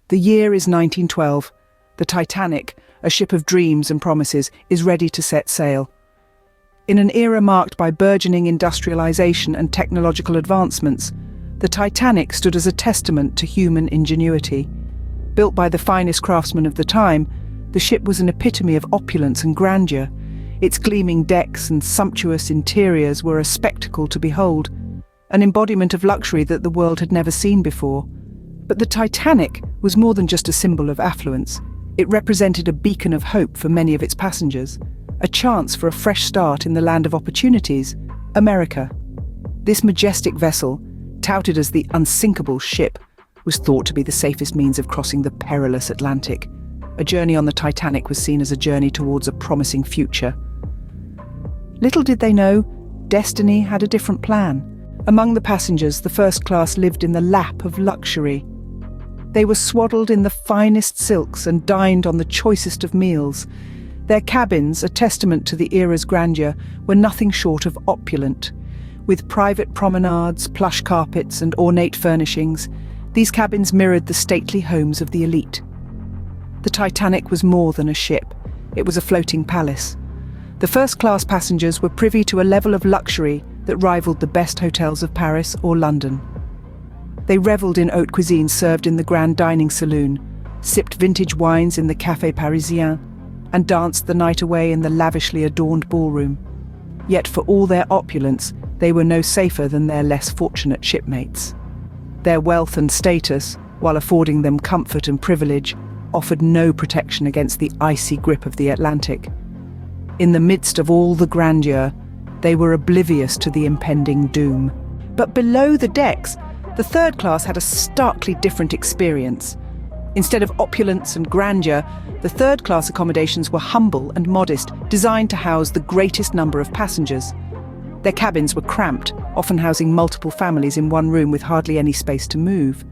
The year is 1912. The Titanic, a ship of dreams and promises, is ready to set sail. In an era marked by burgeoning industrialization and technological advancements, the Titanic stood as a testament to human ingenuity. Built by the finest craftsmen of the time, the ship was an epitome of opulence and grandeur. Its gleaming decks and sumptuous interiors were a spectacle to behold, an embodiment of luxury that the world had never seen before. But the Titanic was more than just a symbol of affluence. It represented a beacon of hope for many of its passengers, a chance for a fresh start in the land of opportunities, America. This majestic vessel, touted as the unsinkable ship, was thought to be the safest means of crossing the perilous Atlantic. A journey on the Titanic was seen as a journey towards a promising future. Little did they know, destiny had a different plan. Among the passengers, the first class lived in the lap of luxury. They were swaddled in the finest silks and dined on the choicest of meals. Their cabins, a testament to the era's grandeur, were nothing short of opulent. With private promenades, plush carpets, and ornate furnishings, these cabins mirrored the stately homes of the elite. The Titanic was more than a ship. It was a floating palace. The first-class passengers were privy to a level of luxury that rivaled the best hotels of Paris or London. They revelled in haute cuisine served in the grand dining saloon, sipped vintage wines in the Café Parisien, and danced the night away in the lavishly adorned ballroom. Yet for all their opulence, they were no safer than their less fortunate shipmates. Their wealth and status, while affording them comfort and privilege, offered no protection against the icy grip of the Atlantic. In the midst of all the grandeur, they were oblivious to the impending doom. But below the decks, the third class had a starkly different experience. Instead of opulence and grandeur, the third-class accommodations were humble and modest, designed to house the greatest number of passengers. Their cabins were cramped, often housing multiple families in one room with hardly any space to move.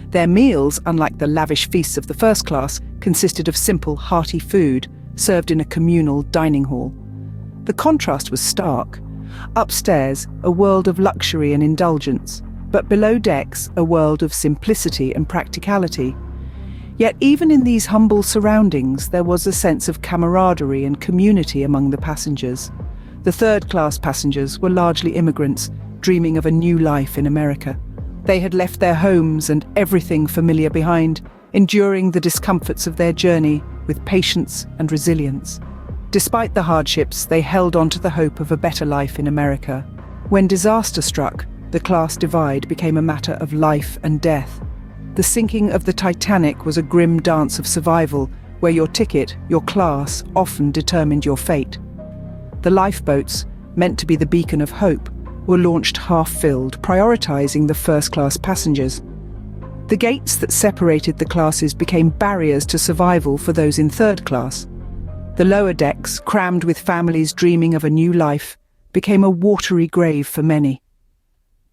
Their meals, unlike the lavish feasts of the first class, consisted of simple, hearty food, served in a communal dining hall. The contrast was stark. Upstairs, a world of luxury and indulgence, but below decks, a world of simplicity and practicality. Yet even in these humble surroundings, there was a sense of camaraderie and community among the passengers. The third-class passengers were largely immigrants, dreaming of a new life in America. They had left their homes and everything familiar behind, enduring the discomforts of their journey with patience and resilience. Despite the hardships, they held on to the hope of a better life in America. When disaster struck, the class divide became a matter of life and death. The sinking of the Titanic was a grim dance of survival, where your ticket, your class, often determined your fate. The lifeboats, meant to be the beacon of hope, were launched half-filled, prioritizing the first-class passengers. The gates that separated the classes became barriers to survival for those in third class. The lower decks, crammed with families dreaming of a new life, became a watery grave for many.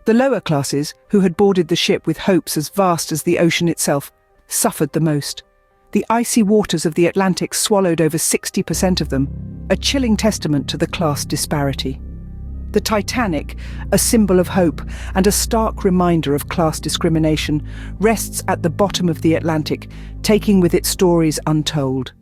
The lower classes, who had boarded the ship with hopes as vast as the ocean itself, suffered the most. The icy waters of the Atlantic swallowed over 60% of them, a chilling testament to the class disparity. The Titanic, a symbol of hope and a stark reminder of class discrimination, rests at the bottom of the Atlantic, taking with it stories untold.